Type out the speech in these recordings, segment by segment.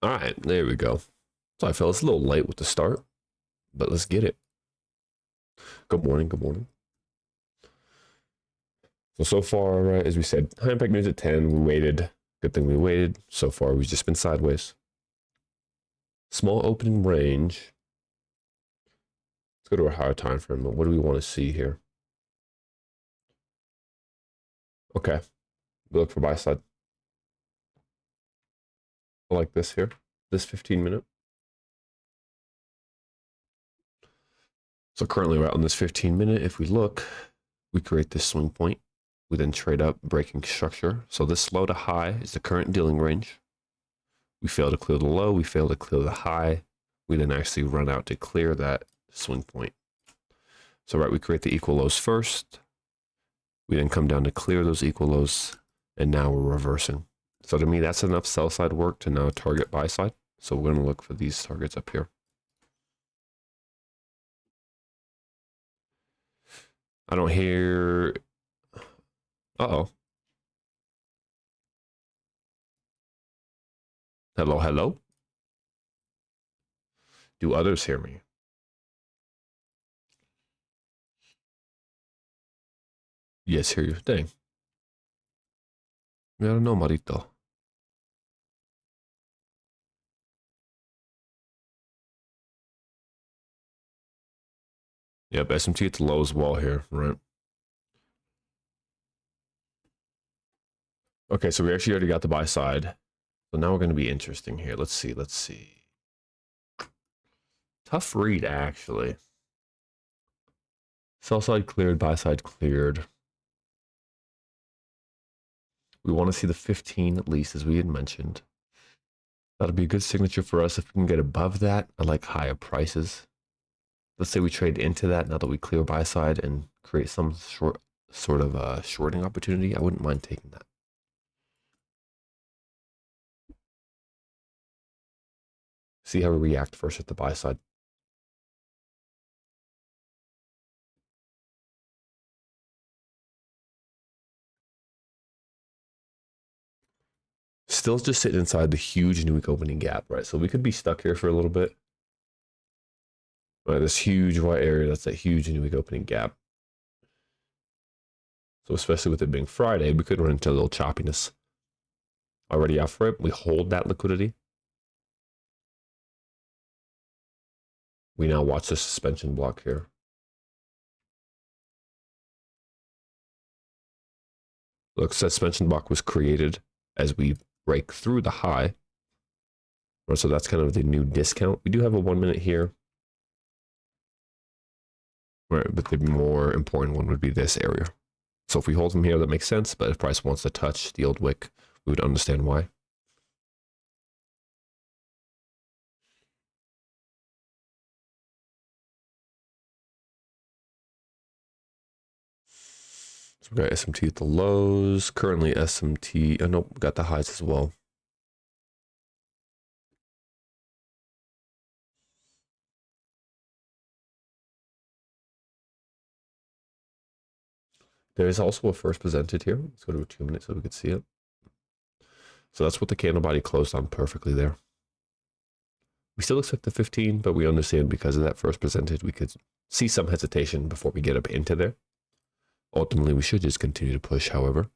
All right, there we go. So I felt it's a little late with the start, but let's get it. Good morning. Good morning. So far, right, as we said, high impact news at 10. We waited. Good thing we waited. So far, we've just been sideways. Small opening range. Let's go to a higher time frame. What do we want to see here? Okay, we look for buy side. I like this here. This 15-minute. So currently we're out on this 15-minute. If we look, we create this swing point. We then trade up, breaking structure. So this low to high is the current dealing range. We fail to clear the low. We fail to clear the high. We then actually run out to clear that swing point. So right, we create the equal lows first. We then come down to clear those equal lows. And now we're reversing. So to me, that's enough sell side work to now target buy side. So we're going to look for these targets up here. I don't hear. Uh-oh. Hello, hello. Do others hear me? Yes, hear you. Dang. I don't know, Marito. Yep, SMT at the low as well here, right? Okay, so we actually already got the buy side. So now we're going to be interesting here. Let's see. Tough read, actually. Sell side cleared, buy side cleared. We want to see the 15 at least, as we had mentioned. That'll be a good signature for us if we can get above that. I like higher prices. Let's say we trade into that now that we clear buy side and create some sort of a shorting opportunity. I wouldn't mind taking that. See how we react first at the buy side. Still just sitting inside the huge new week opening gap, right? So we could be stuck here for a little bit. Right, this huge white area, that's that huge new week opening gap. So especially with it being Friday, we could run into a little choppiness. Already off rip, we hold that liquidity. We now watch the suspension block here. Look, suspension block was created as we break through the high. So that's kind of the new discount. We do have a 1 minute here. Right, but the more important one would be this area. So if we hold them here, that makes sense. But if price wants to touch the old wick, we would understand why. So we got SMT at the lows. Currently SMT, oh no, got the highs as well. There is also a first presented here. Let's go to a 2 minute so we could see it. So that's what the candle body closed on perfectly there. We still expect the 15, but we understand because of that first presented, we could see some hesitation before we get up into there. Ultimately, we should just continue to push, however.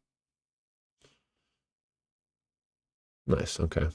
Nice, okay.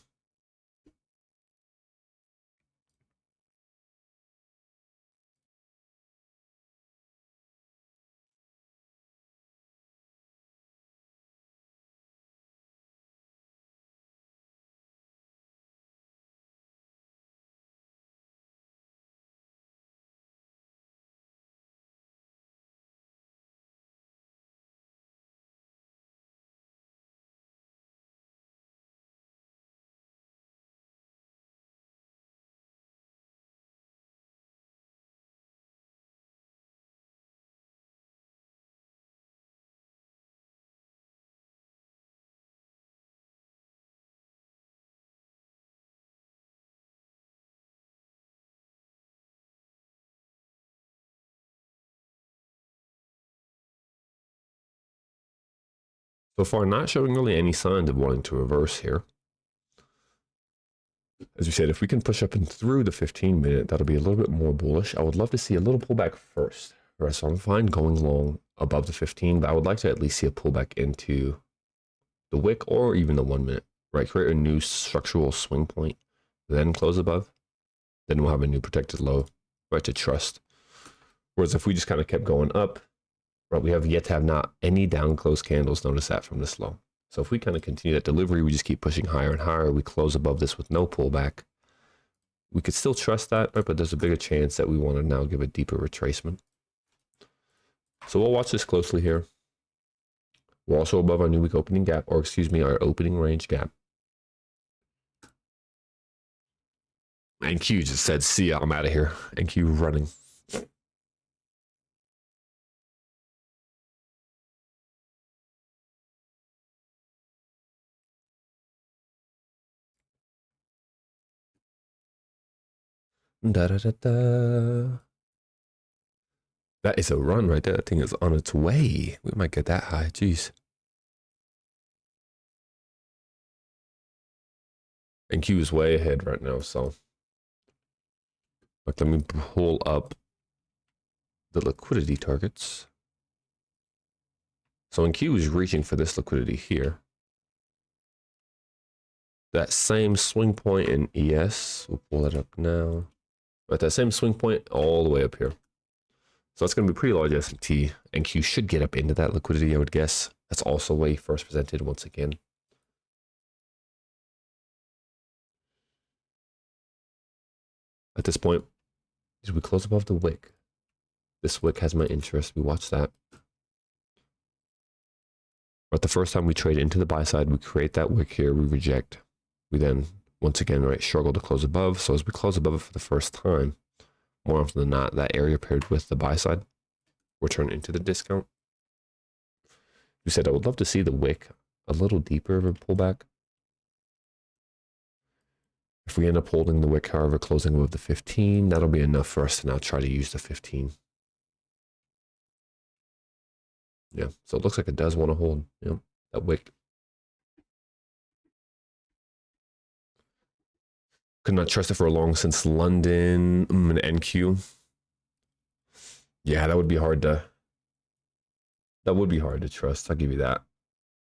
So far, not showing really any signs of wanting to reverse here. As we said, if we can push up and through the 15-minute, that'll be a little bit more bullish. I would love to see a little pullback first. All right, so I'm fine going long above the 15, but I would like to at least see a pullback into the wick or even the 1 minute, right? Create a new structural swing point, then close above. Then we'll have a new protected low, right, to trust. Whereas if we just kind of kept going up, right, we have yet to have not any down close candles. Notice that from this low. So if we kind of continue that delivery, we just keep pushing higher and higher. We close above this with no pullback. We could still trust that, right, but there's a bigger chance that we want to now give a deeper retracement. So we'll watch this closely here. We're also above our new week opening gap, or excuse me, our opening range gap. And Q just said, see ya, I'm out of here. And Q running. Da, da, da, da. That is a run right there. That thing is on its way. We might get that high. Jeez. And Q is way ahead right now, so let me pull up the liquidity targets. So when Q is reaching for this liquidity here, that same swing point in ES, we'll pull it up now. But that same swing point all the way up here. So that's going to be pretty large S&T, and Q should get up into that liquidity, I would guess. That's also way first presented once again. At this point, as we close above the wick, this wick has my interest. We watch that. But the first time we trade into the buy side, we create that wick here, we reject. We then, once again, right, struggle to close above. So as we close above it for the first time, more often than not, that area paired with the buy side, we're turning into the discount. You said I would love to see the wick a little deeper of a pullback. If we end up holding the wick, however, closing above the 15, that'll be enough for us to now try to use the 15. Yeah, so it looks like it does want to hold, that wick. Could not trust it for long since London and NQ. Yeah, that would be hard to trust. I'll give you that.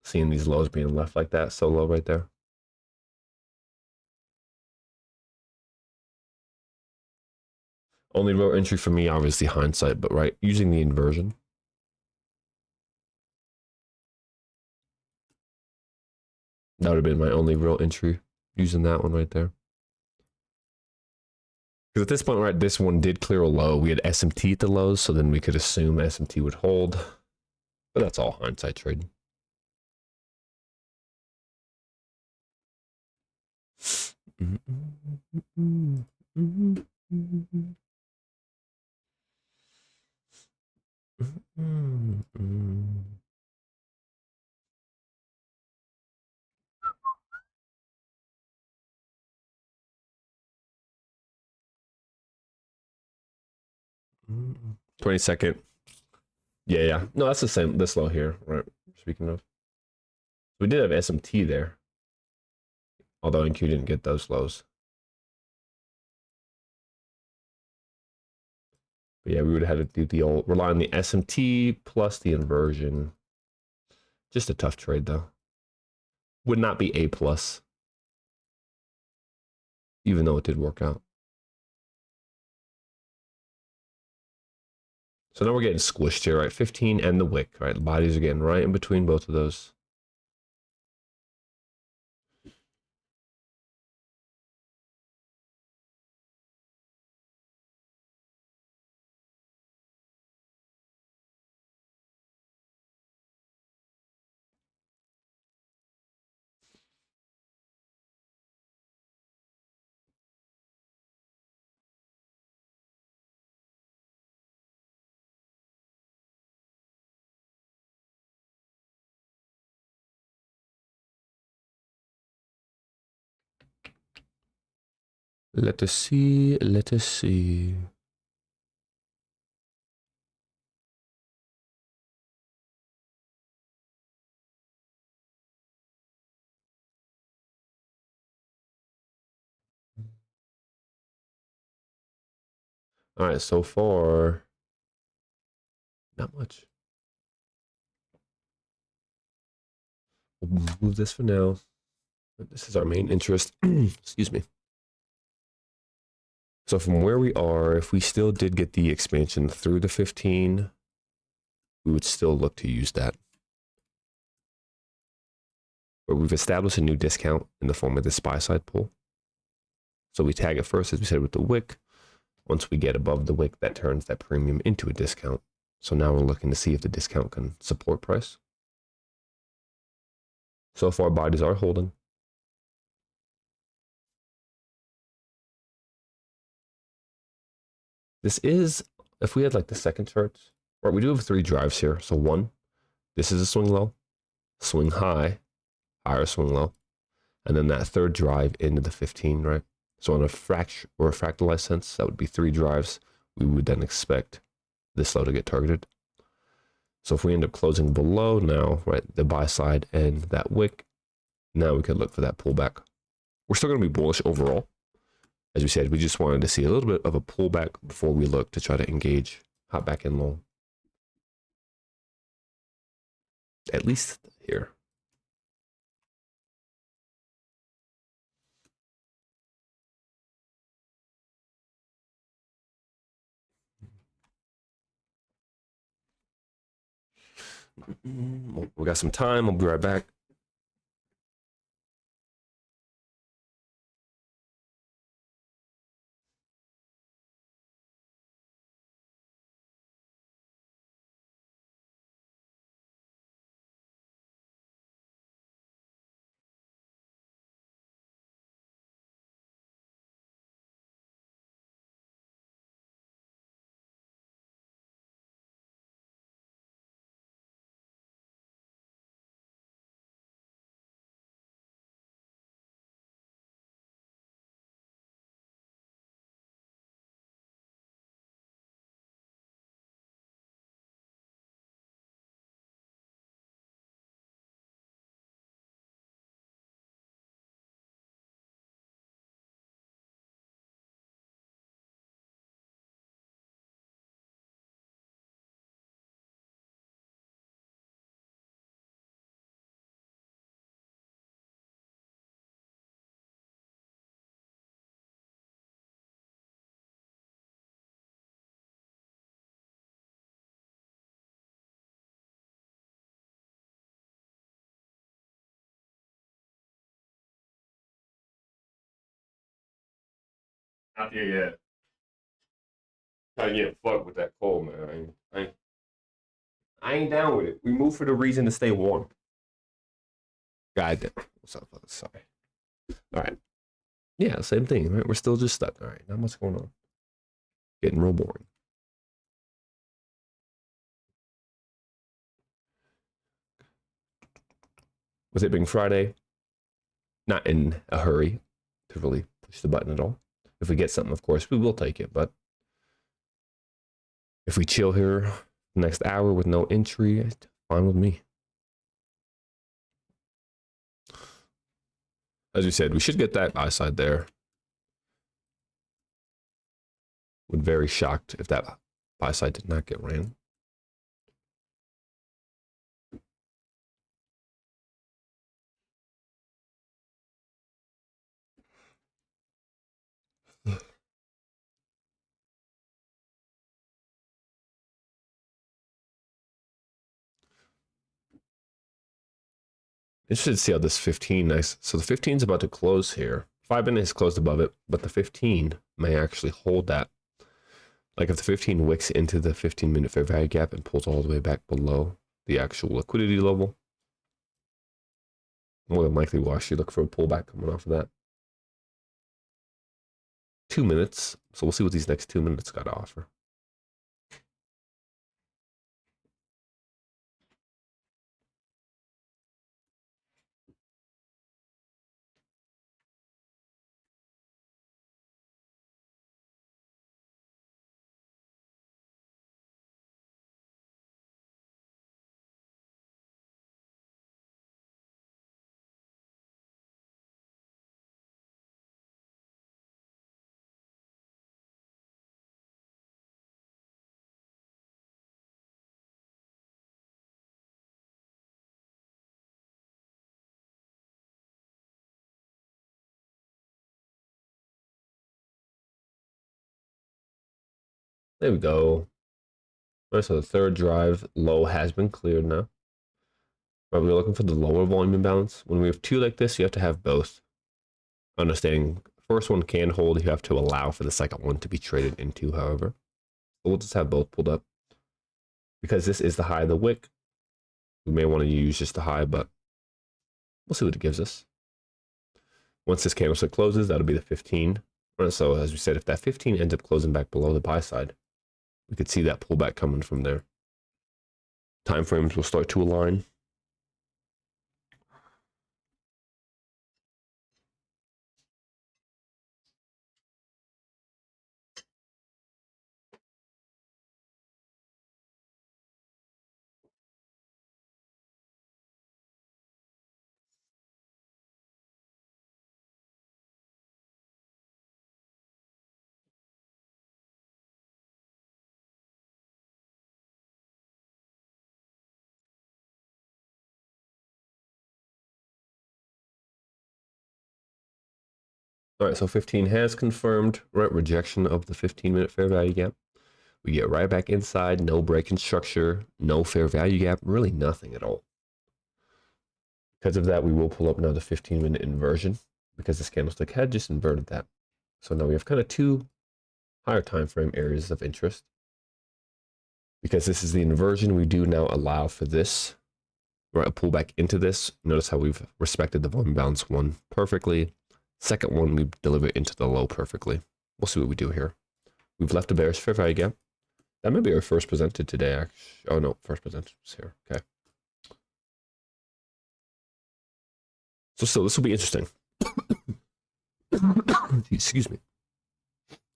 Seeing these lows being left like that, so low right there. Only real entry for me, obviously hindsight, but right, using the inversion. That would have been my only real entry, using that one right there. Because at this point, right, this one did clear a low. We had SMT at the lows, so then we could assume SMT would hold. But that's all hindsight trading. Mm. 22nd. Yeah. No, that's the same. This low here, right? Speaking of. We did have SMT there. Although NQ didn't get those lows. But yeah, we would have had to do the old, rely on the SMT plus the inversion. Just a tough trade though. Would not be A plus. Even though it did work out. So now we're getting squished here, right? 15 and the wick, right? The bodies are getting right in between both of those. Let us see. Let us see. All right, so far, not much. We'll move this for now. This is our main interest. Excuse me. So from where we are, if we still did get the expansion through the 15, we would still look to use that. But we've established a new discount in the form of this buy side pull. So we tag it first, as we said, with the wick. Once we get above the wick, that turns that premium into a discount. So now we're looking to see if the discount can support price. So far, bodies are holding. This is, if we had like the second chart, right, we do have 3 drives here. So 1, this is a swing low, swing high, higher swing low, and then that third drive into the 15, right? So on a fractalized sense, that would be 3 drives. We would then expect this low to get targeted. So if we end up closing below now, right, the buy side and that wick, now we could look for that pullback. We're still going to be bullish overall. As we said, we just wanted to see a little bit of a pullback before we look to try to engage hop back in low. At least here. We got some time. We'll be right back. Not here yet. Trying to get fucked with that cold, man. I ain't down with it. We move for the reason to stay warm. God damn. What's up, fellas? Sorry. All right. Yeah, same thing. Right? We're still just stuck. All right. Not much going on. Getting real boring. With it being Friday, not in a hurry to really push the button at all. If we get something, of course, we will take it. But if we chill here the next hour with no entry, it's fine with me. As we said, we should get that buy side there. Would very shocked if that buy side did not get ran. Interested to see how this 15 nice. So the 15 is about to close here. 5 minutes closed above it, but the 15 may actually hold that. Like if the 15 wicks into the 15-minute fair value gap and pulls all the way back below the actual liquidity level, more than likely we'll actually look for a pullback coming off of that. 2 minutes. So we'll see what these next 2 minutes got to offer. There we go. All right, so the third drive low has been cleared now. Right, we're looking for the lower volume imbalance. When we have two like this, you have to have both. Understanding the first one can hold, you have to allow for the second one to be traded into, however. So we'll just have both pulled up. Because this is the high of the wick, we may want to use just the high, but we'll see what it gives us. Once this candlestick closes, that'll be the 15. Right, so as we said, if that 15 ends up closing back below the buy side, we could see that pullback coming from there. Time frames will start to align. All right, so 15 has confirmed, right? Rejection of the 15-minute fair value gap. We get right back inside, no break in structure, no fair value gap, really nothing at all. Because of that, we will pull up now the 15-minute inversion because this candlestick had just inverted that. So now we have kind of two higher time frame areas of interest. Because this is the inversion, we do now allow for this, right? A pullback into this. Notice how we've respected the volume balance one perfectly. Second one, we deliver into the low perfectly. We'll see what we do here. We've left a bearish fair value gap. That may be our first presented today, actually. Oh no, first presented was here. Okay. So this will be interesting. Excuse me.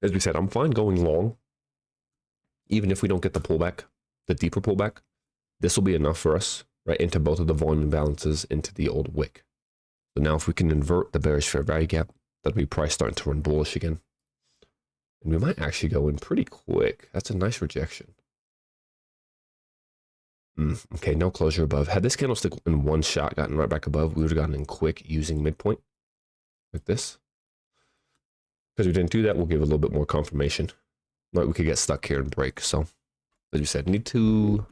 As we said, I'm fine going long, even if we don't get the pullback, the deeper pullback. This will be enough for us, right, into both of the volume imbalances into the old wick. So now if we can invert the bearish fair value gap, that'll be price starting to run bullish again. And we might actually go in pretty quick. That's a nice rejection. Okay, no closure above. Had this candlestick in one shot gotten right back above, we would have gotten in quick using midpoint like this. Because we didn't do that, we'll give a little bit more confirmation. Like we could get stuck here and break. So, as you said, need to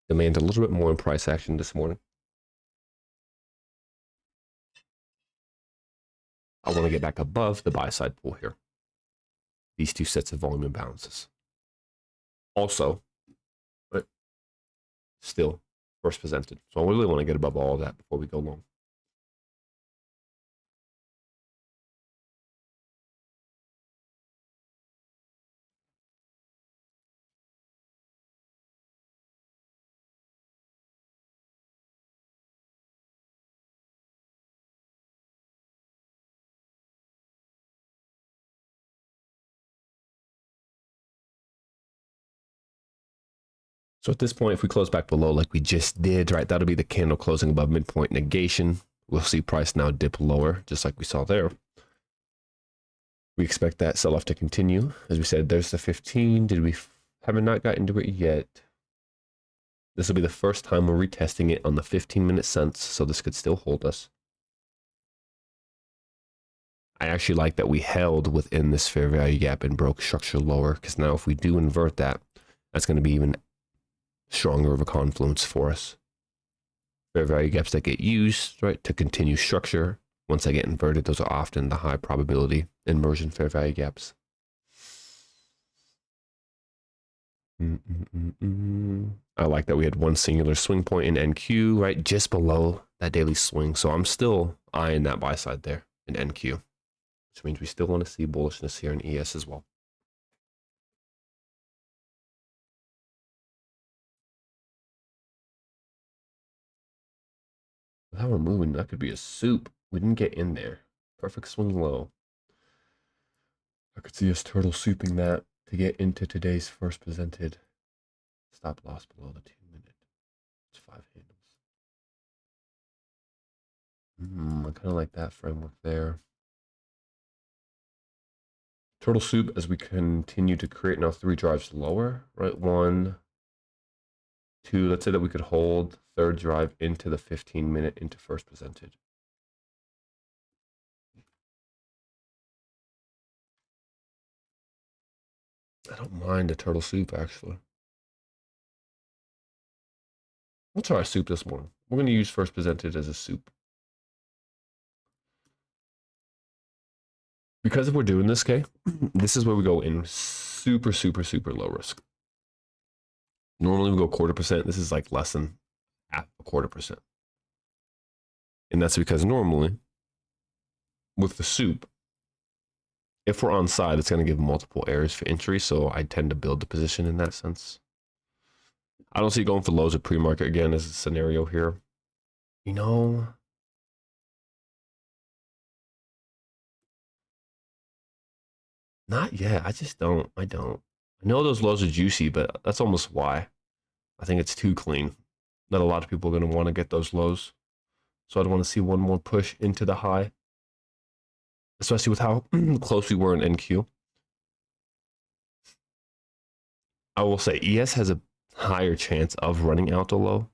demand a little bit more in price action this morning. I want to get back above the buy side pool here. These two sets of volume imbalances. Also, right, still first presented. So I really want to get above all of that before we go long. So at this point, if we close back below like we just did, right, that'll be the candle closing above midpoint negation. We'll see price now dip lower, just like we saw there. We expect that sell-off to continue. As we said, there's the 15. Haven't not got into it yet. This will be the first time we're retesting it on the 15-minute cents, so this could still hold us. I actually like that we held within this fair value gap and broke structure lower, because now if we do invert that, that's going to be even stronger of a confluence for us. Fair value gaps that get used, right, to continue structure. Once they get inverted, those are often the high probability inversion fair value gaps. I like that we had one singular swing point in NQ, right, just below that daily swing. So I'm still eyeing that buy side there in NQ, which means we still want to see bullishness here in ES as well. With how we're moving, that could be a soup. We didn't get in there. Perfect swing low. I could see us turtle souping that to get into today's first presented stop loss below the 2-minute. It's 5 handles. I kind of like that framework there. Turtle soup as we continue to create now 3 drives lower, right? 1, 2. Let's say that we could hold third drive into the 15-minute into first presented. I don't mind a turtle soup, actually. We'll try a soup this morning. We're going to use first presented as a soup. Because if we're doing this, okay, this is where we go in super, super, super low risk. Normally we go 1/4%. This is like less than half a 1/4%. And that's because normally with the soup, if we're on side, it's going to give multiple errors for entry. So I tend to build the position in that sense. I don't see going for lows at pre-market again as a scenario here. You know, not yet. I just don't. I don't. I know those lows are juicy, but that's almost why. I think it's too clean. Not a lot of people are going to want to get those lows. So I'd want to see one more push into the high, especially with how close we were in NQ. I will say ES has a higher chance of running out the low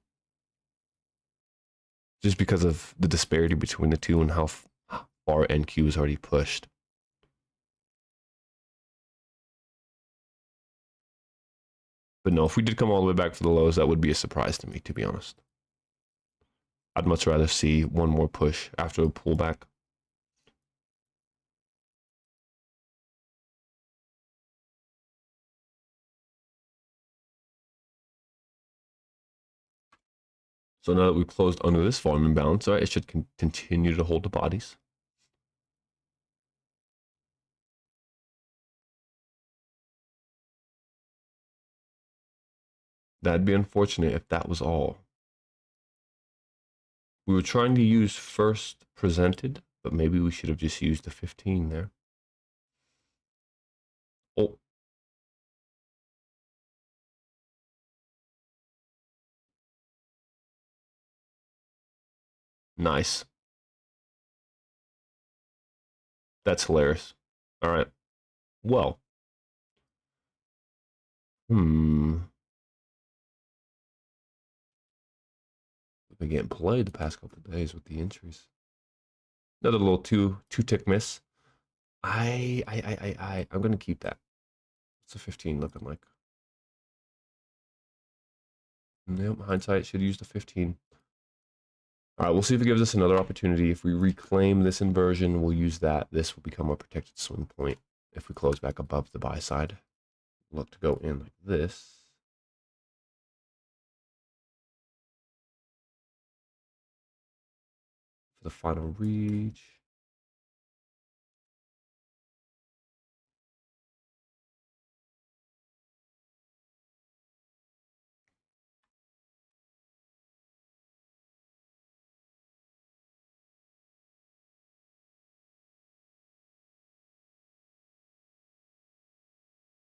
just because of the disparity between the two and how far NQ is already pushed. But no, if we did come all the way back for the lows, that would be a surprise to me, to be honest. I'd much rather see one more push after a pullback. So now that we've closed under this volume imbalance, right, it should continue to hold the bodies. That'd be unfortunate if that was all. We were trying to use first presented, but maybe we should have just used the 15 there. Oh. Nice. That's hilarious. All right. Well. We've been getting played the past couple of days with the entries. Another little two tick miss. I'm gonna keep that. What's a 15 looking like? Nope, hindsight should use the 15. All right, we'll see if it gives us another opportunity. If we reclaim this inversion, we'll use that. This will become our protected swing point. If we close back above the buy side, look to go in like this. For the final reach.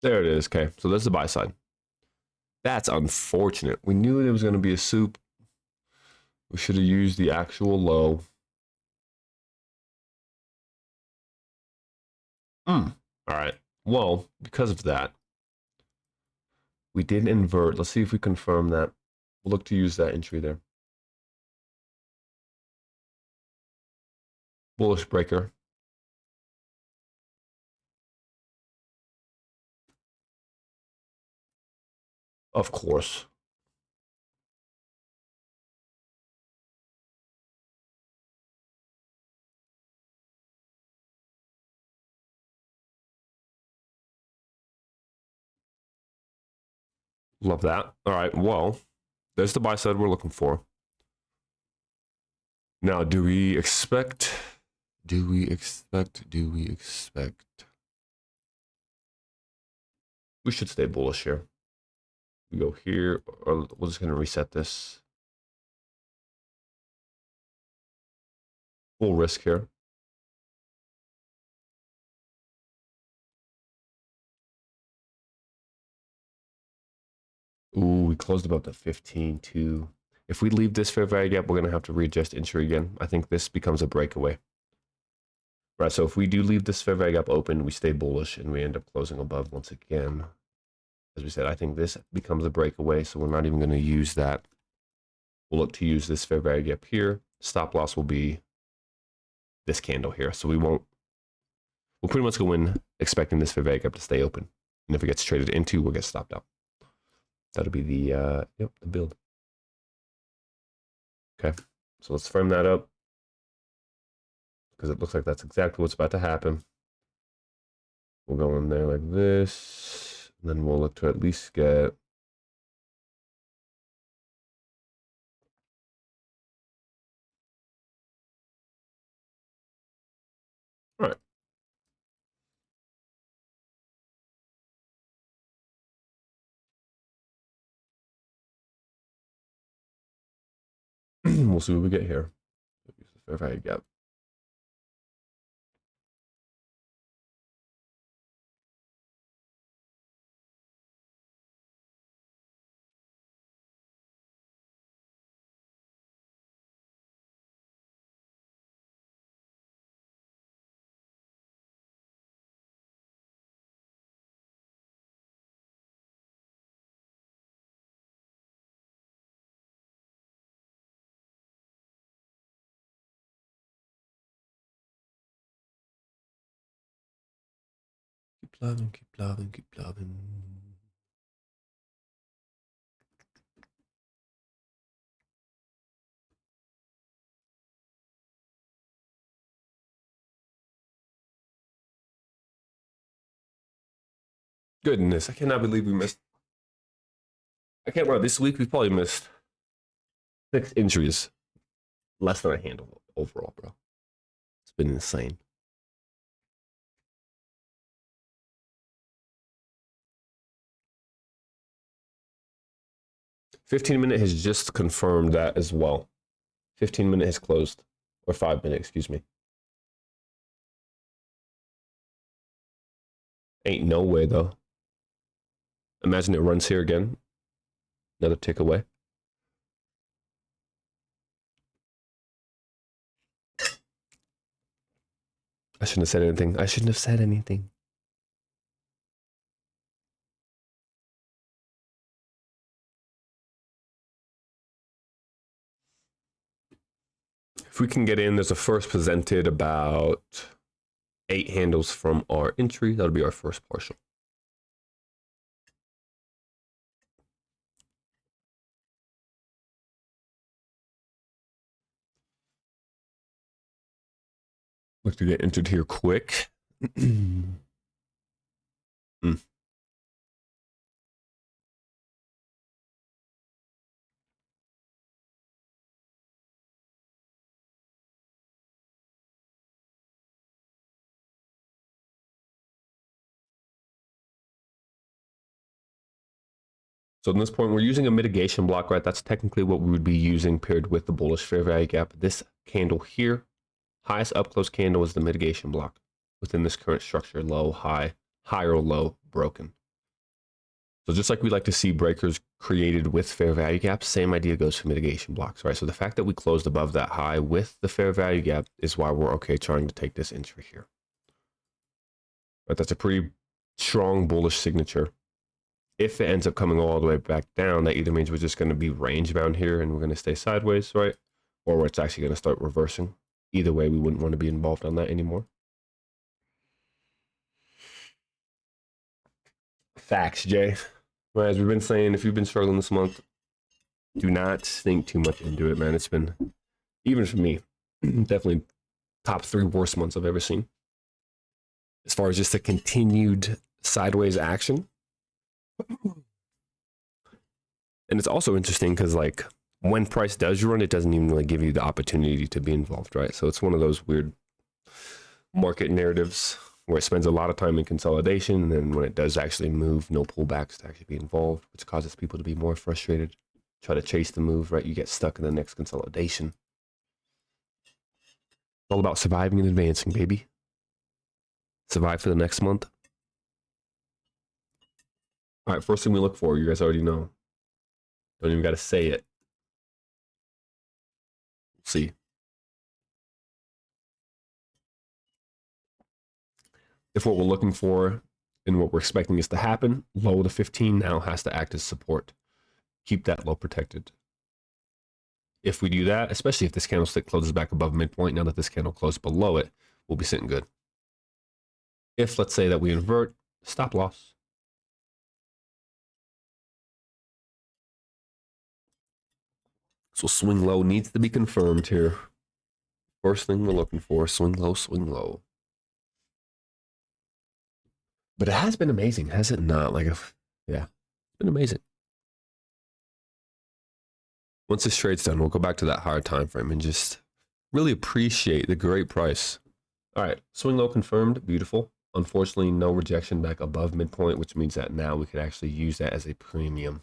There it is. Okay, so that's the buy side. That's unfortunate. We knew there was going to be a soup. We should have used the actual low. All right. Well, because of that, we did invert. Let's see if we confirm that. We'll look to use that entry there. Bullish breaker. Of course. Love that. All right. Well, there's the buy side we're looking for. Now, do we expect? We should stay bullish here. We go here, or we're just going to reset this. Full risk here. Ooh, we closed about the 15 too. If we leave this fair value gap, we're going to have to readjust entry again. I think this becomes a breakaway. Right, so if we do leave this fair value gap open, we stay bullish and we end up closing above once again. As we said, I think this becomes a breakaway, so we're not even going to use that. We'll look to use this fair value gap here. Stop loss will be this candle here, so we'll pretty much go in expecting this fair value gap to stay open. And if it gets traded into, we'll get stopped out. That'll be the build. Okay, so let's frame that up because it looks like that's exactly what's about to happen. We'll go in there like this, and then we'll look to at least get all right. We'll see what we get here. Fair value gap. Keep loving, keep loving, keep loving. Goodness, I cannot believe we missed. I can't lie. This week we probably missed 6 entries, less than a handle overall, bro. It's been insane. $15-minute has just confirmed that as well. 15-minute has closed, or 5-minute, excuse me. Ain't no way though. Imagine it runs here again. Another tick away. I shouldn't have said anything. I shouldn't have said anything. If we can get in, there's a first presented about 8 handles from our entry. That'll be our first partial. Look to get entered here quick. So in this point, we're using a mitigation block, right? That's technically what we would be using paired with the bullish fair value gap. This candle here, highest up close candle is the mitigation block within this current structure, low, high, high or low, broken. So just like we like to see breakers created with fair value gaps, same idea goes for mitigation blocks, right? So the fact that we closed above that high with the fair value gap is why we're okay trying to take this entry here. But that's a pretty strong bullish signature. If it ends up coming all the way back down, that either means we're just going to be range bound here and we're going to stay sideways, right? Or it's actually going to start reversing. Either way, we wouldn't want to be involved on that anymore. Facts, Jay. Well, as we've been saying, if you've been struggling this month, do not think too much into it, man. It's been, even for me, definitely top 3 worst months I've ever seen. As far as just a continued sideways action. And it's also interesting because like when price does run, it doesn't even really give you the opportunity to be involved, right? So it's one of those weird market narratives where it spends a lot of time in consolidation, and then when it does actually move, no pullbacks to actually be involved, which causes people to be more frustrated, try to chase the move, right? You get stuck in the next consolidation. It's all about surviving and advancing, baby. Survive for the next month. All right, first thing we look for, you guys already know. Don't even got to say it. We'll see. If what we're looking for and what we're expecting is to happen, low to 15 now has to act as support. Keep that low protected. If we do that, especially if this candlestick closes back above midpoint, now that this candle closed below it, we'll be sitting good. If let's say that we invert, stop loss. So swing low needs to be confirmed here. First thing we're looking for, swing low, swing low. But it has been amazing, has it not? Like, yeah, it's been amazing. Once this trade's done, we'll go back to that higher time frame and just really appreciate the great price. All right, swing low confirmed, beautiful. Unfortunately, no rejection back above midpoint, which means that now we could actually use that as a premium.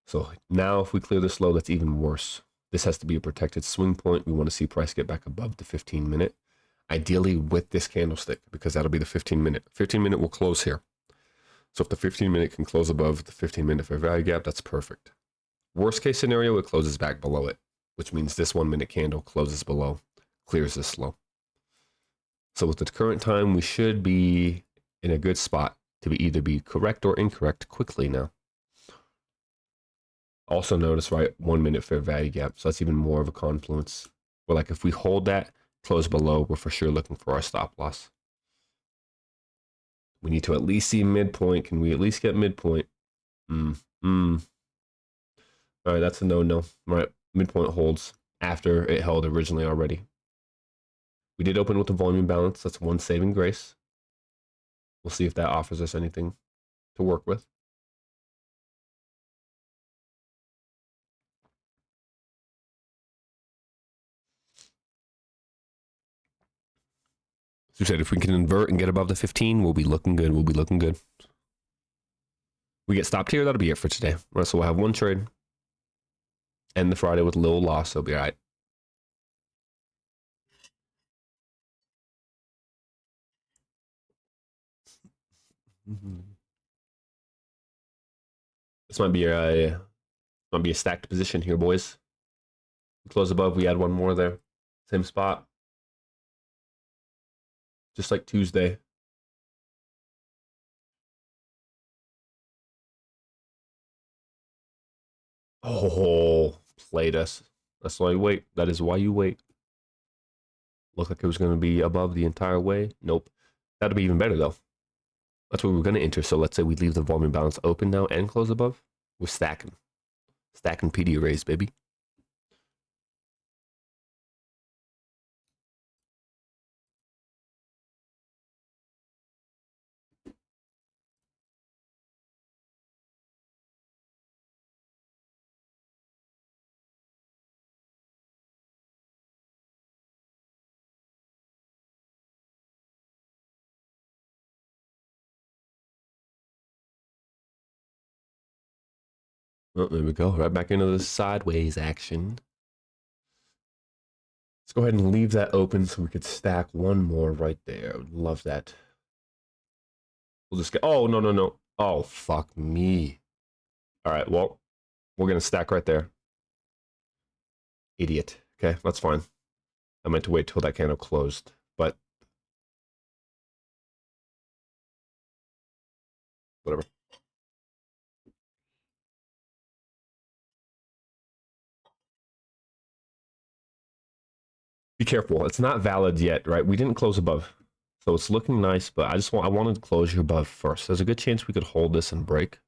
So now if we clear this low, that's even worse. This has to be a protected swing point. We want to see price get back above the 15 minute, ideally with this candlestick, because that'll be the 15 minute. 15 minute will close here. So if the 15 minute can close above the 15 minute fair value gap, that's perfect. Worst case scenario, it closes back below it, which means this 1 minute candle closes below, clears this low. So with the current time, we should be in a good spot to either be correct or incorrect quickly now. Also notice, right, 1 minute fair value gap. So that's even more of a confluence. Where like if we hold that, close below, we're for sure looking for our stop loss. We need to at least see midpoint. Can we at least get midpoint? All right, that's a no-no. All right, midpoint holds after it held originally already. We did open with a volume balance. That's one saving grace. We'll see if that offers us anything to work with. As we said, if we can invert and get above the 15, we'll be looking good. We'll be looking good. We get stopped here, that'll be it for today. Right, so we'll have one trade. End the Friday with a little loss, so it'll be all right. This might be a stacked position here, boys. We close above, we add one more there. Same spot. Just like Tuesday. Oh, played us. That's why you wait. That is why you wait. Looked like it was going to be above the entire way. Nope. That'd be even better, though. That's where we're going to enter. So let's say we leave the volume balance open now and close above. We're stacking. Stacking PD arrays, baby. Oh, there we go. Right back into the sideways action. Let's go ahead and leave that open so we could stack one more right there. I would love that. We'll just get, oh, no, no, no. Oh, fuck me. All right, well, we're going to stack right there. Idiot. Okay, that's fine. I meant to wait till that candle closed, but whatever. Be careful. It's not valid yet, right? We didn't close above. So it's looking nice, but I wanted closure above first. There's a good chance we could hold this and break.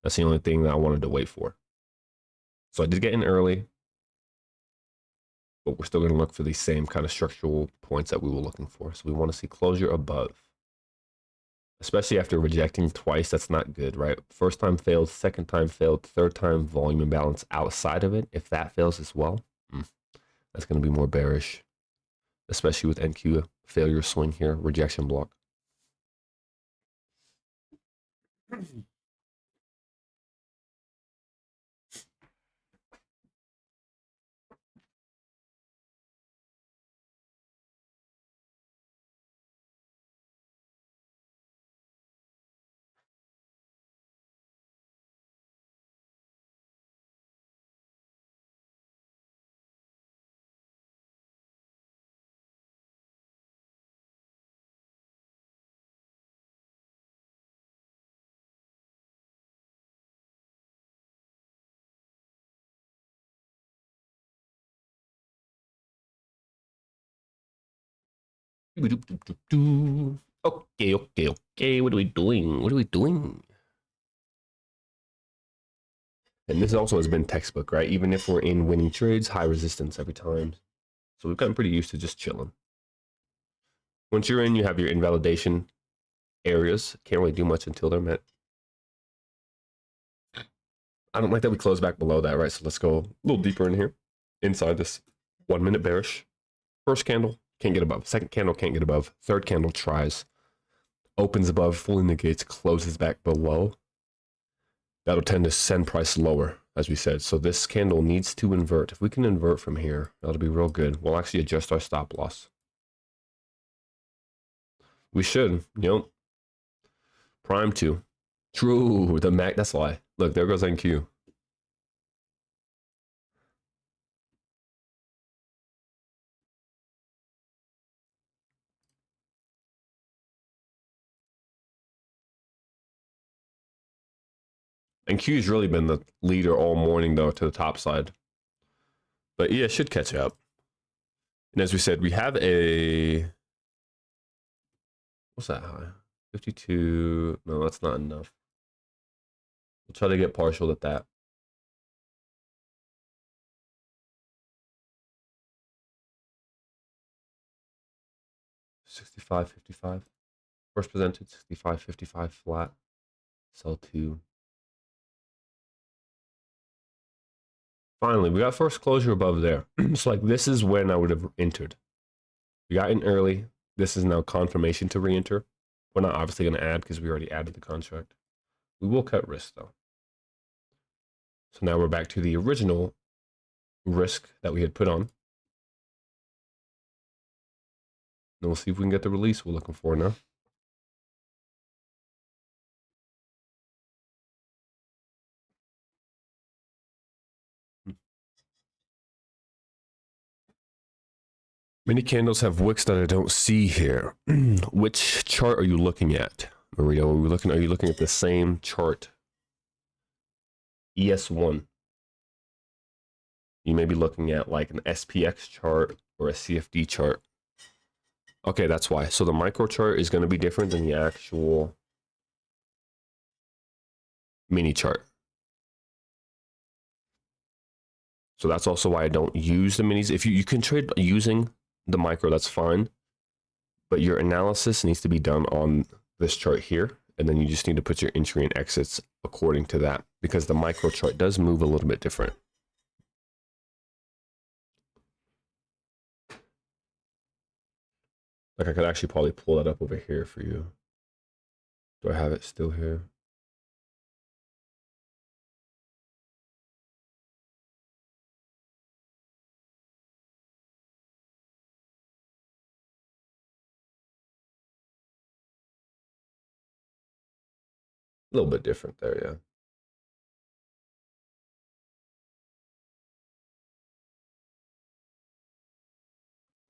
That's the only thing that I wanted to wait for. So I did get in early, but we're still going to look for these same kind of structural points that we were looking for. So we want to see closure above, especially after rejecting twice. That's not good, right? First time failed, second time failed, third time volume imbalance outside of it. If that fails as well, that's going to be more bearish, especially with NQ failure swing here, rejection block. Okay, okay, okay. What are we doing? What are we doing? And this also has been textbook, right? Even if we're in winning trades, high resistance every time. So we've gotten pretty used to just chilling. Once you're in, you have your invalidation areas. Can't really do much until they're met. I don't like that we close back below that, right? So let's go a little deeper in here. Inside this 1 minute bearish. First candle, can't get above. Second candle, can't get above. Third candle tries. Opens above, fully negates, closes back below. That'll tend to send price lower, as we said. So this candle needs to invert. If we can invert from here, that'll be real good. We'll actually adjust our stop loss. We should, prime to. True, the Mac, that's why. Look, there goes NQ. And Q's really been the leader all morning, though, to the top side. But yeah, it should catch up. And as we said, we have a... What's that high? 52. No, that's not enough. We'll try to get partial at that. 65.55. First presented, 65.55 flat. Sell 2. Finally, we got first closure above there. So like this is when I would have entered. We got in early. This is now confirmation to re-enter. We're not obviously going to add because we already added the contract. We will cut risk though. So now we're back to the original risk that we had put on. Then we'll see if we can get the release we're looking for now. Many candles have wicks that I don't see here. Which chart are you looking at, Maria? Are you looking at the same chart? ES1. You may be looking at like an SPX chart or a CFD chart. Okay, that's why. So the micro chart is going to be different than the actual mini chart. So that's also why I don't use the minis. If you can trade using the micro, that's fine. But your analysis needs to be done on this chart here. And then you just need to put your entry and exits according to that, because the micro chart does move a little bit different. Like I could actually probably pull that up over here for you. Do I have it still here? A little bit different there, yeah.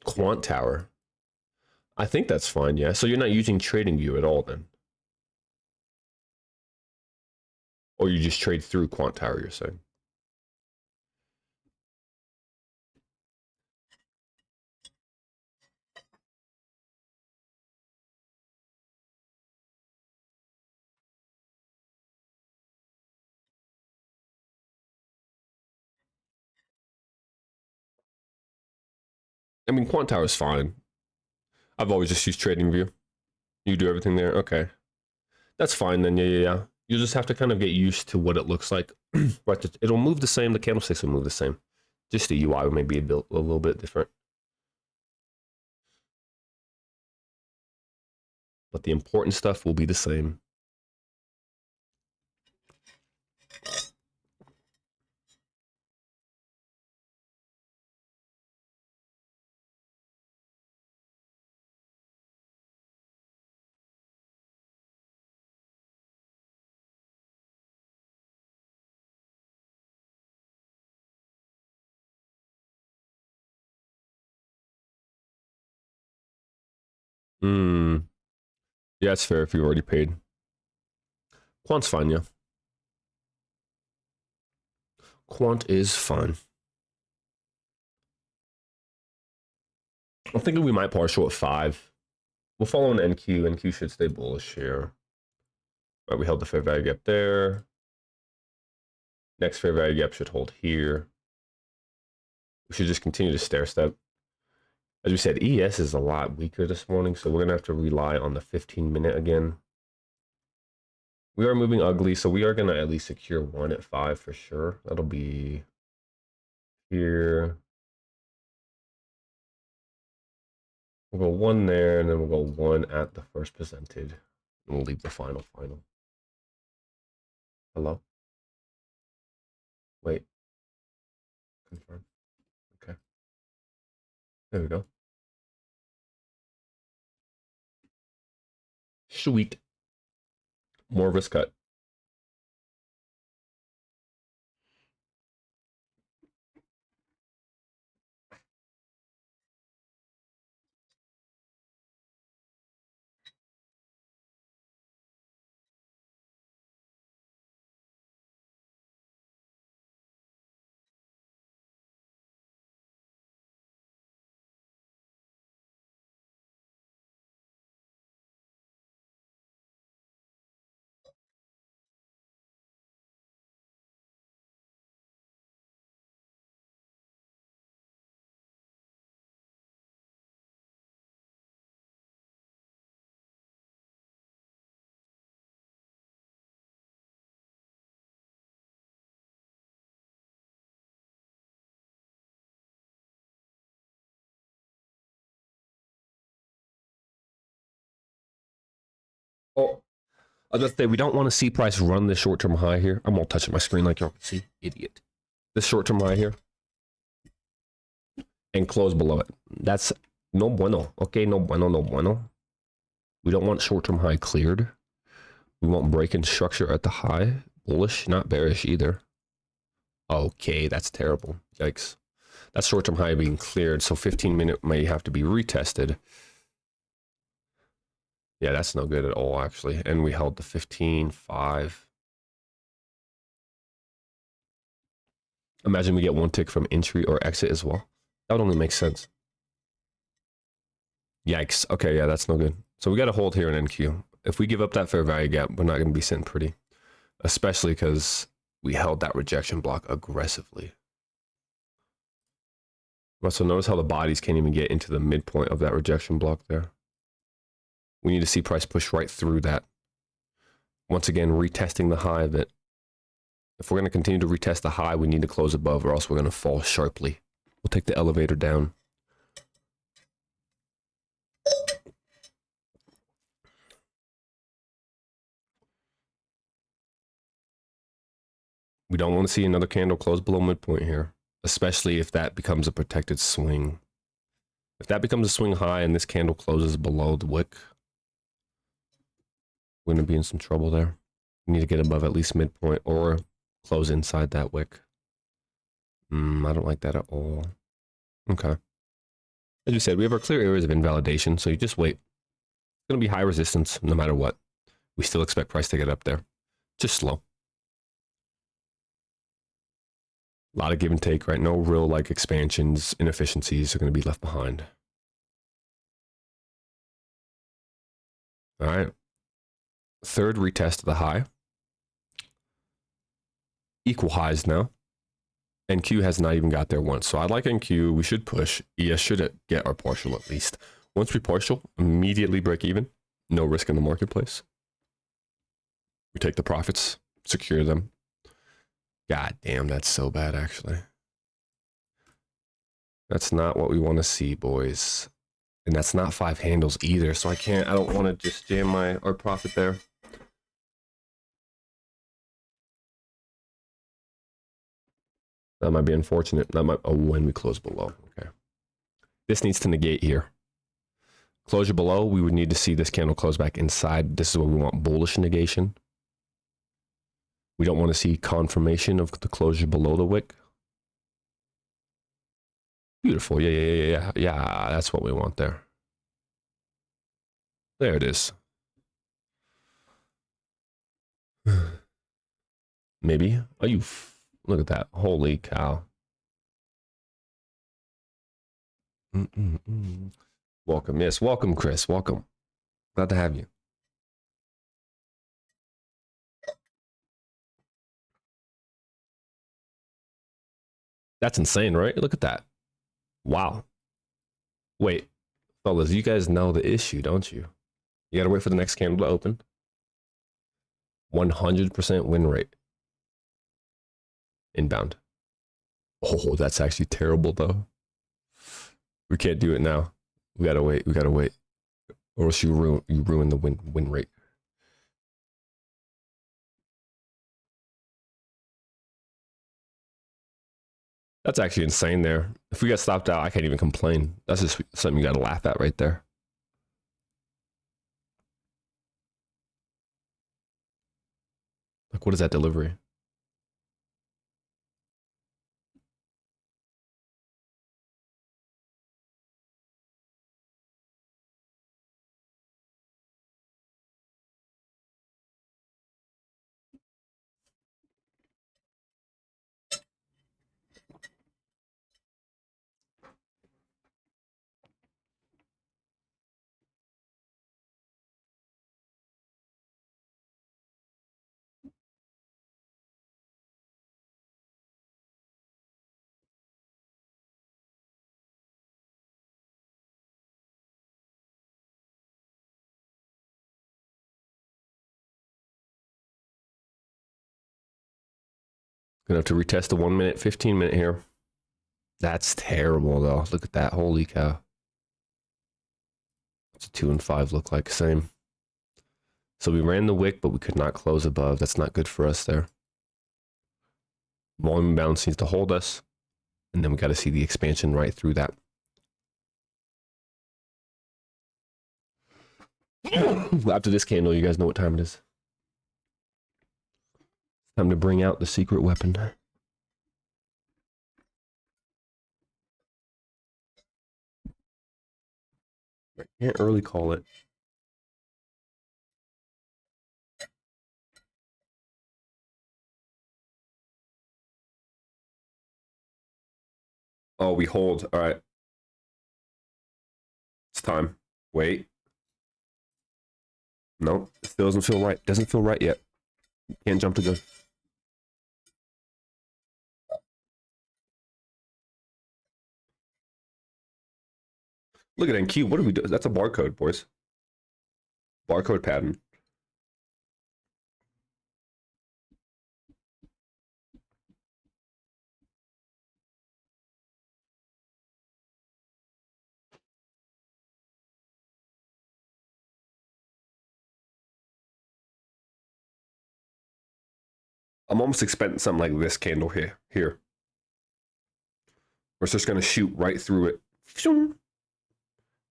Quant Tower. I think that's fine, yeah. So you're not using TradingView at all then? Or you just trade through Quant Tower, you're saying? I mean, Quant Tower is fine. I've always just used TradingView. You do everything there? Okay. That's fine then, yeah. You'll just have to kind of get used to what it looks like. Right, it'll move the same, the candlesticks will move the same. Just the UI may be a little bit different. But the important stuff will be the same. Yeah, it's fair if you already paid. Quant's fine, yeah. Quant is fine. I'm thinking we might partial at 5. We'll follow an NQ. NQ should stay bullish here. Right, we held the fair value gap there. Next fair value gap should hold here. We should just continue to stair step. As we said, ES is a lot weaker this morning, so we're going to have to rely on the 15-minute again. We are moving ugly, so we are going to at least secure 1 at 5 for sure. That'll be here. We'll go 1 there, and then we'll go 1 at the first presented. And we'll leave the final. Hello? Wait. Confirm. Okay. There we go. Sweet. More risk cut. Oh, I was gonna say we don't want to see price run this short-term high here. I'm all touching my screen like y'all can see. Idiot. This short-term high here. And close below it. That's no bueno. Okay, no bueno. We don't want short-term high cleared. We want break-in structure at the high. Bullish, not bearish either. Okay, that's terrible. Yikes. That's short-term high being cleared, so 15-minute may have to be retested. Yeah, that's no good at all, actually. And we held the 15.5. Imagine we get 1 tick from entry or exit as well. That would only make sense. Yikes. Okay, yeah, that's no good. So we got to hold here in NQ. If we give up that fair value gap, we're not going to be sitting pretty. Especially because we held that rejection block aggressively. So notice how the bodies can't even get into the midpoint of that rejection block there. We need to see price push right through that. Once again, retesting the high of it. If we're going to continue to retest the high, we need to close above or else we're going to fall sharply. We'll take the elevator down. We don't want to see another candle close below midpoint here, especially if that becomes a protected swing. If that becomes a swing high and this candle closes below the wick, we're going to be in some trouble there. We need to get above at least midpoint or close inside that wick. I don't like that at all. Okay. As you said, we have our clear areas of invalidation, so you just wait. It's going to be high resistance no matter what. We still expect price to get up there. Just slow. A lot of give and take, right? No real like expansions, inefficiencies are going to be left behind. All right. Third retest of the high. Equal highs now. NQ has not even got there once. So I like NQ. We should push. ES should get our partial at least. Once we partial, immediately break even. No risk in the marketplace. We take the profits, secure them. God damn, that's so bad, actually. That's not what we want to see, boys. And that's not 5 handles either, so I don't want to just jam our profit there. That might be unfortunate. That might, when we close below, okay. This needs to negate here. Closure below, we would need to see this candle close back inside. This is what we want, bullish negation. We don't want to see confirmation of the closure below the wick. Beautiful. Yeah. That's what we want there. There it is. Maybe. Are you? Look at that. Holy cow. Welcome. Yes, welcome, Chris. Welcome. Glad to have you. That's insane, right? Look at that. Wow. Wait, fellas, you guys know the issue, don't you? You gotta wait for the next candle to open. 100% win rate inbound. Oh, that's actually terrible though. We can't do it now. We gotta wait. We gotta wait, or else you ruin the win rate. That's actually insane. There, if we get stopped out, I can't even complain. That's just something you gotta laugh at right there. Like, what is that delivery? Gonna have to retest the 1 minute, 15 minute here. That's terrible though. Look at that. Holy cow. What's a 2 and 5 look like? Same. So we ran the wick, but we could not close above. That's not good for us there. Volume balance needs to hold us. And then we got to see the expansion right through that. After this candle, you guys know what time it is. Time to bring out the secret weapon. I can't early call it. Oh, we hold. All right. It's time. Wait. No, it still doesn't feel right. Doesn't feel right yet. Can't jump to go. Look at NQ. What do we do? That's a barcode, boys. Barcode pattern. I'm almost expecting something like this candle here. Here. We're just going to shoot right through it.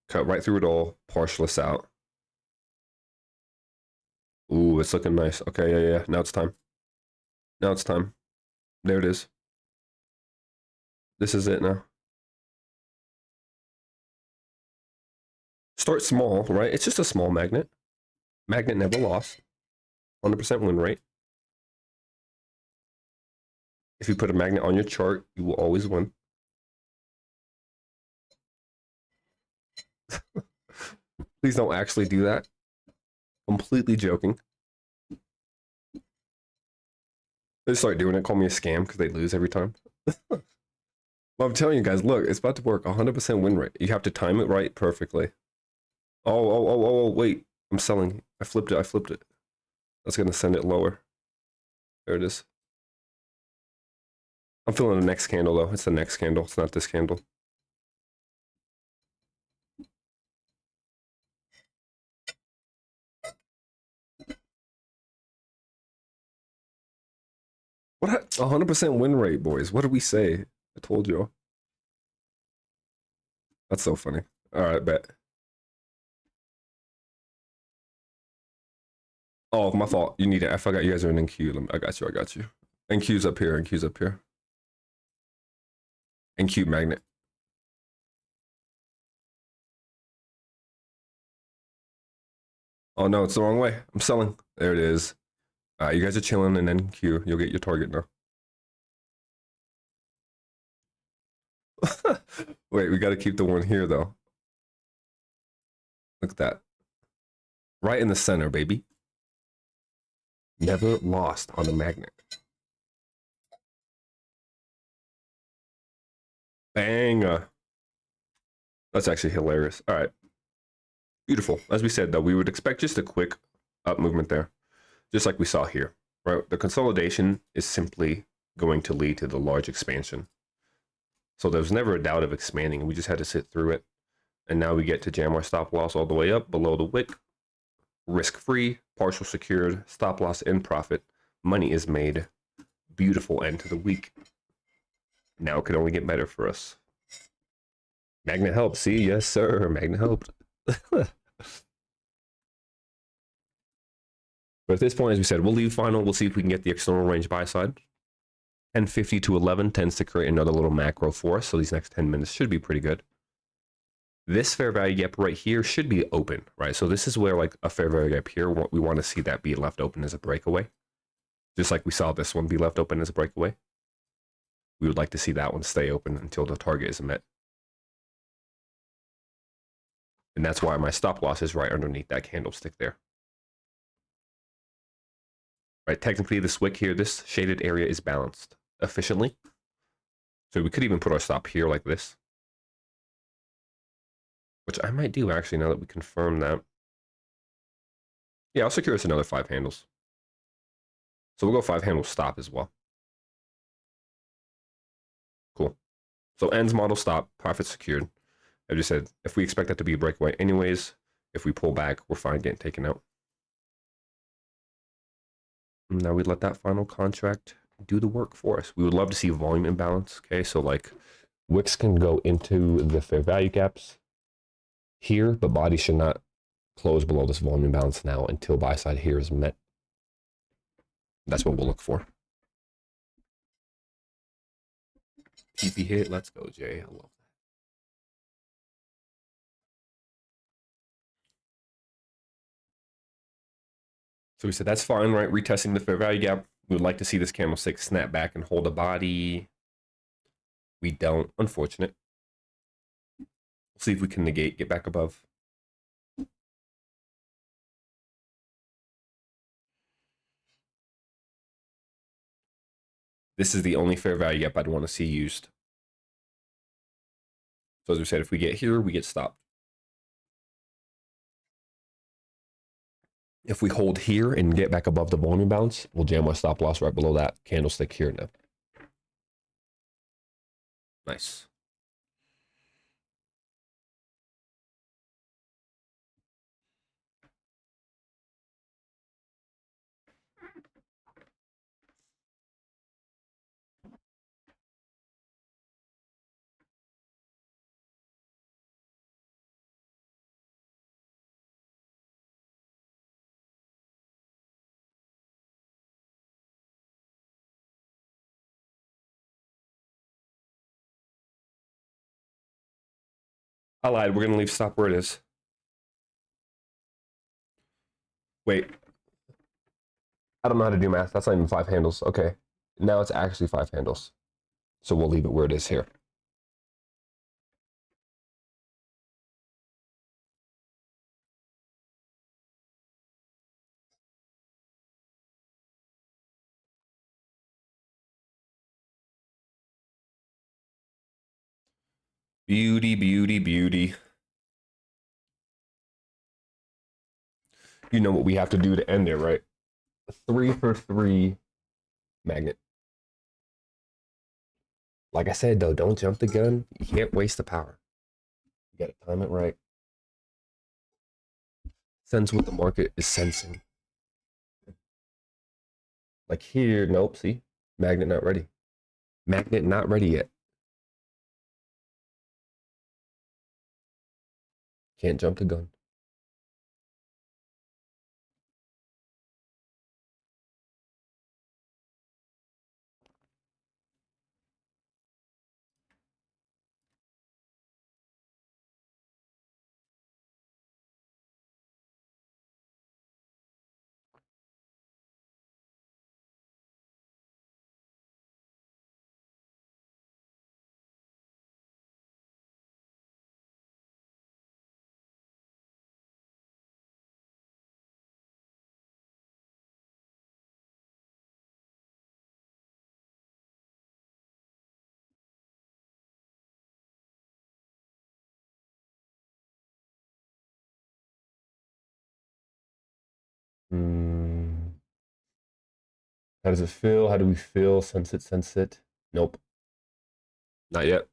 Cut right through it all. Partial us out. Ooh, it's looking nice. Okay, yeah. Now it's time. Now it's time. There it is. This is it now. Start small, right? It's just a small magnet. Magnet never lost. 100% win rate. If you put a magnet on your chart, you will always win. Please don't actually do that. Completely joking. They start doing it, call me a scam because they lose every time. Well, I'm telling you guys, look, it's about to work. 100% win rate. You have to time it right perfectly. Oh, wait. I'm selling. I flipped it. That's going to send it lower. There it is. I'm feeling the next candle, though. It's the next candle. It's not this candle. What? 100% win rate, boys. What did we say? I told you. That's so funny. All right, bet. Oh, my fault. You need it. I forgot you guys are in NQ. I got you. NQ's up here. NQ magnet. Oh no, it's the wrong way. I'm selling. There it is. You guys are chilling and then Q. You'll get your target now. Wait, we got to keep the one here though. Look at that. Right in the center, baby. Never lost on the magnet. Bang. That's actually hilarious. All right. Beautiful. As we said, though, we would expect just a quick up movement there, just like we saw here, right? The consolidation is simply going to lead to the large expansion. So there's never a doubt of expanding. We just had to sit through it. And now we get to jam our stop loss all the way up below the wick. Risk-free, partial secured, stop loss in profit. Money is made. Beautiful end to the week. Now it could only get better for us. Magnet helped. See, yes, sir. Magnet helped. But at this point, as we said, we'll leave final. We'll see if we can get the external range buy side. 1050 to 11 tends to create another little macro for us. So these next 10 minutes should be pretty good. This fair value gap right here should be open, right? So this is where like a fair value gap here, we want to see that be left open as a breakaway. Just like we saw this one be left open as a breakaway. We would like to see that one stay open until the target is met. And that's why my stop loss is right underneath that candlestick there. Right, technically this wick here, this shaded area is balanced efficiently. So we could even put our stop here like this. Which I might do actually now that we confirm that. Yeah, I'll secure us another 5 handles. So we'll go 5 handle stop as well. Cool. So ends model stop, profit secured. I just said, if we expect that to be a breakaway anyways, if we pull back, we're fine getting taken out. And now we let that final contract do the work for us. We would love to see volume imbalance. Okay, so like wicks can go into the fair value gaps here, but body should not close below this volume imbalance now until buy side here is met. That's what we'll look for. TP hit, let's go, Jay. I love that. So we said that's fine, right? Retesting the fair value gap. We would like to see this candlestick snap back and hold a body. We don't, unfortunate. We'll see if we can negate, get back above. This is the only fair value gap I'd want to see used. So as we said, if we get here, we get stopped. If we hold here and get back above the volume bounce, we'll jam our stop loss right below that candlestick here now. Nice. I lied. We're going to leave stop where it is. Wait. I don't know how to do math. That's not even 5 handles. Okay. Now it's actually 5 handles. So we'll leave it where it is here. Beauty, beauty, beauty. You know what we have to do to end it, right? 3 for 3 magnet. Like I said, though, don't jump the gun. You can't waste the power. You got to time it right. Sense what the market is sensing. Like here, nope, see? Magnet not ready. Magnet not ready yet. Can't jump the gun. How does it feel? How do we feel? Sense it, sense it. Nope. Not yet.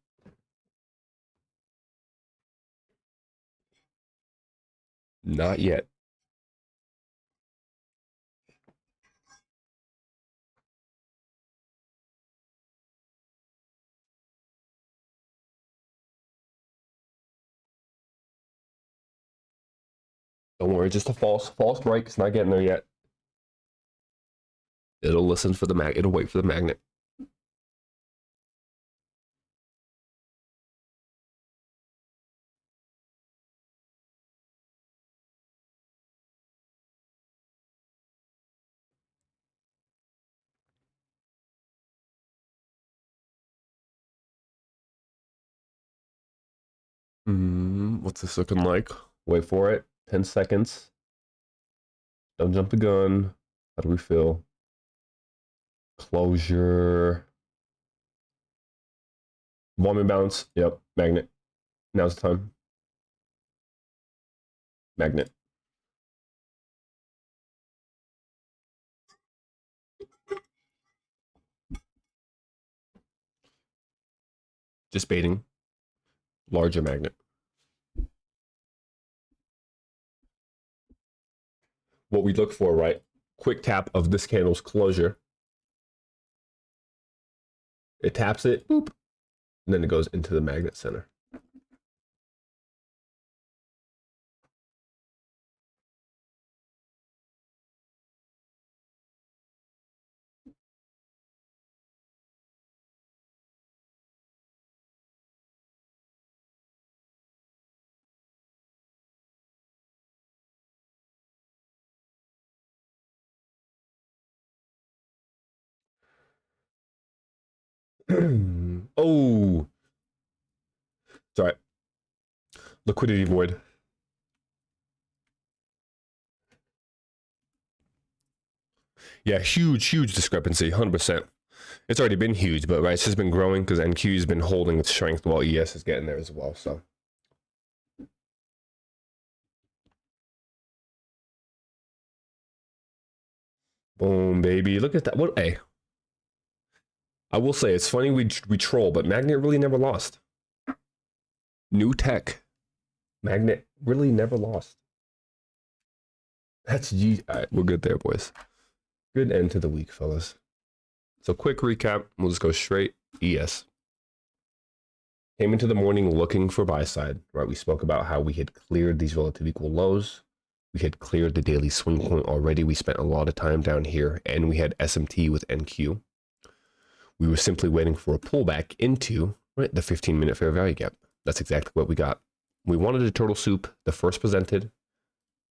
Not yet. Don't worry, just a false break. It's not getting there yet. It'll listen for the mag. It'll wait for the magnet. What's this looking like? Wait for it. 10 seconds. Don't jump the gun. How do we feel? Closure. Volume bounce. Yep. Magnet. Now's the time. Magnet. Just baiting. Larger magnet. What we look for, right? Quick tap of this candle's closure. It taps it, boop, and then it goes into the magnet center. Oh, sorry. Liquidity void. Yeah, huge discrepancy, 100%. It's already been huge, but right, it's just been growing because NQ's been holding its strength while ES is getting there as well. So, boom, baby. Look at that. What? Hey, I will say it's funny we troll, but Magnet really never lost. New tech. Magnet really never lost. That's G. All right, we're good there, boys. Good end to the week, fellas. So quick recap. We'll just go straight ES. Came into the morning looking for buy side, right? We spoke about how we had cleared these relative equal lows. We had cleared the daily swing point already. We spent a lot of time down here, and we had SMT with NQ. We were simply waiting for a pullback into, right, the 15-minute fair value gap. That's exactly what we got. We wanted a turtle soup, the first presented.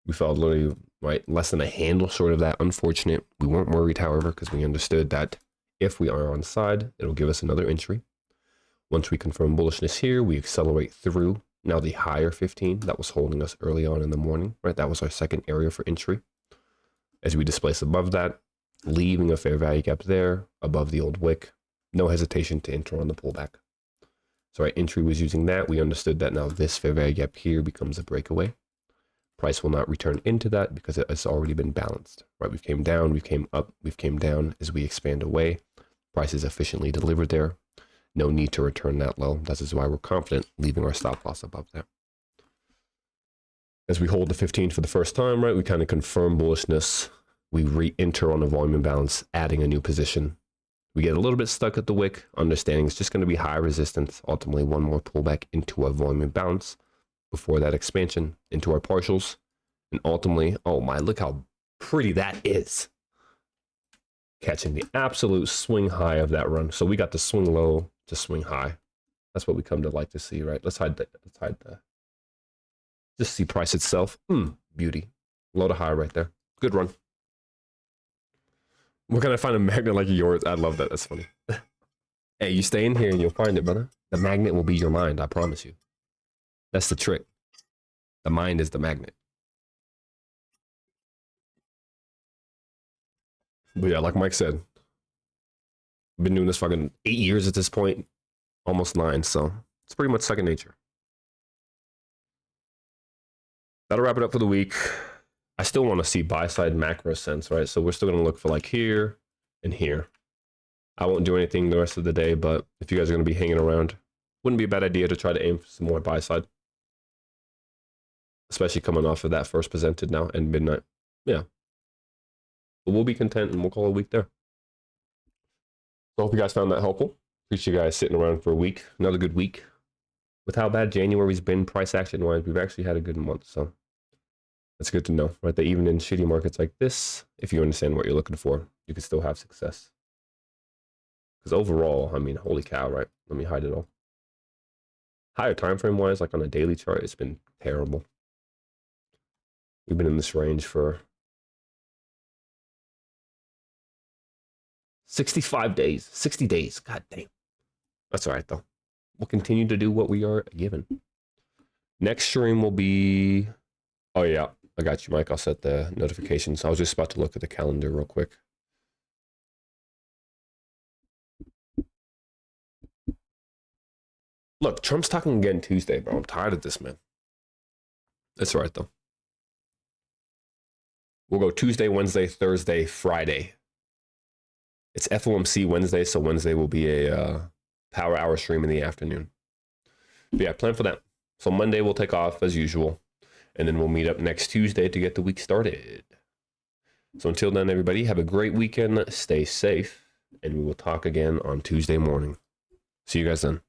We felt literally, right, less than a handle short of that. Unfortunate. We weren't worried, however, because we understood that if we are on side, it'll give us another entry. Once we confirm bullishness here, we accelerate through now the higher 15 that was holding us early on in the morning, right? That was our second area for entry. As we displace above that, leaving a fair value gap there above the old wick, no hesitation to enter on the pullback. So our entry was using that. We understood that now this fair value gap here becomes a breakaway. Price will not return into that because it has already been balanced, right? We've came down, we've came up, we've came down. As we expand away, price is efficiently delivered there. No need to return that low. That is why we're confident leaving our stop loss above there. As we hold the 15 for the first time, right, we kind of confirm bullishness. We re-enter on a volume imbalance, adding a new position. We get a little bit stuck at the wick, understanding it's just going to be high resistance. Ultimately, one more pullback into a volume imbalance before that expansion into our partials. And ultimately, oh my, look how pretty that is. Catching the absolute swing high of that run. So we got the swing low to swing high. That's what we come to like to see, right? Let's hide the. Just see price itself. Beauty. Low to high right there. Good run. We're gonna find a magnet like yours. I love that. That's funny. Hey, you stay in here and you'll find it, brother. The magnet will be your mind. I promise you. That's the trick. The mind is the magnet. But yeah, like Mike said, I've been doing this fucking 8 years at this point, almost 9. So it's pretty much second nature. That'll wrap it up for the week. I still want to see buy side macro sense, right? So we're still going to look for like here and here. I won't do anything the rest of the day, but if you guys are going to be hanging around, wouldn't be a bad idea to try to aim for some more buy side, especially coming off of that first presented now and midnight. Yeah. But we'll be content and we'll call it a week there. So I hope you guys found that helpful. Appreciate you guys sitting around for a week. Another good week. With how bad January's been price action wise, we've actually had a good month. So that's good to know, right? That even in shitty markets like this, if you understand what you're looking for, you can still have success. Because overall, I mean, holy cow, right? Let me hide it all. Higher time frame wise, like on a daily chart, it's been terrible. We've been in this range for 65 days, 60 days. God damn. That's all right, though. We'll continue to do what we are given. Next stream will be... Oh, yeah. I got you, Mike. I'll set the notifications. I was just about to look at the calendar real quick. Look, Trump's talking again Tuesday, bro. I'm tired of this, man. That's all right, though. We'll go Tuesday, Wednesday, Thursday, Friday. It's FOMC Wednesday, so Wednesday will be a power hour stream in the afternoon. But yeah, plan for that. So Monday we'll take off as usual, and then we'll meet up next Tuesday to get the week started. So until then, everybody, have a great weekend. Stay safe, and we will talk again on Tuesday morning. See you guys then.